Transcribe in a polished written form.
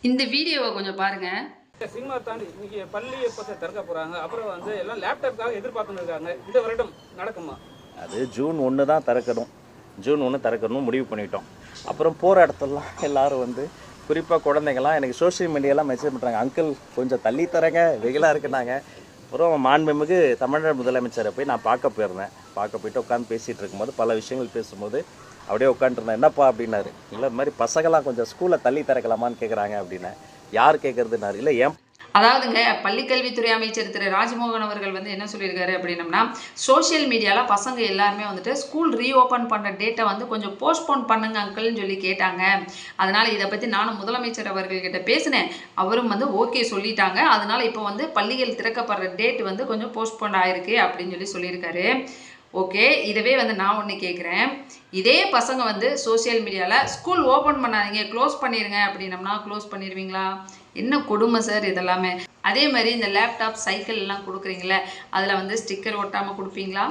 இந்த வீடியோவை கொஞ்சம் பாருங்க. சினிமா தாண்டி இன்னைக்கு பள்ளி எப்போ திறக்க போறாங்க, அப்புறம் வந்து எல்லாம் லேப்டாப்காக எதிர்பார்த்துன்னு இருக்காங்க. இந்த வருடம் நடக்குமா? அது ஜூன் 1 தான் திறக்கணும். ஜூன் 1 திறக்கணும்னு முடிவு பண்ணிட்டோம். அப்புறம் போகிற இடத்துலலாம் எல்லோரும் வந்து குறிப்பாக குழந்தைங்கள்லாம் எனக்கு சோஷியல் மீடியாலாம் மெசேஜ் பண்ணுறாங்க, அங்கிள் கொஞ்சம் தள்ளி தரங்க, வெயிலாக இருக்குனாங்க. அப்புறம் மாண்புமிகு தமிழக முதலமைச்சரை போய் நான் பார்க்க போயிருந்தேன். பார்க்க போயிட்டு உட்காந்து பேசிகிட்டு இருக்கும்போது பல விஷயங்கள் பேசும்போது அப்படியே உட்காந்துருந்தேன். என்னப்பா அப்படின்னாரு. இல்லை இந்த மாதிரி பசங்களாம் கொஞ்சம் ஸ்கூலில் தள்ளி திறக்கலாமான்னு கேட்குறாங்க அப்படின்னேன். யார் கேட்குறதுனாரு. இல்லை ஏன் அதாவதுங்க, பள்ளிக்கல்வித்துறை அமைச்சர் திரு ராஜ்மோகன் அவர்கள் வந்து என்ன சொல்லியிருக்காரு அப்படின்னம்னா, சோஷியல் மீடியாவில் பசங்க எல்லாருமே வந்துட்டு ஸ்கூல் ரீஓப்பன் பண்ணுற டேட்டை வந்து கொஞ்சம் போஸ்ட்போன் பண்ணுங்க அங்கிள்னு சொல்லி கேட்டாங்க. அதனால் இதை பற்றி நானும் முதலமைச்சர் அவர்கள்கிட்ட பேசினேன். அவரும் வந்து ஓகே சொல்லிட்டாங்க. அதனால் இப்போ வந்து பள்ளிகள் திறக்கப்படுற டேட் வந்து கொஞ்சம் போஸ்ட்போன் ஆயிருக்கு அப்படின்னு சொல்லியிருக்காரு. ஓகே, இதவே வந்து நான் ஒன்று கேட்குறேன். இதே பசங்க வந்து சோஷியல் மீடியாவில் ஸ்கூல் ஓப்பன் பண்ணாதீங்க, க்ளோஸ் பண்ணிடுங்க அப்படின்னம்னா க்ளோஸ் பண்ணிடுவீங்களா? என்ன கொடுமை சார் இதெல்லாமே. அதே மாதிரி இந்த லேப்டாப், சைக்கிள் எல்லாம் கொடுக்குறீங்களே, அதில் வந்து ஸ்டிக்கர் ஒட்டாமல் கொடுப்பீங்களா?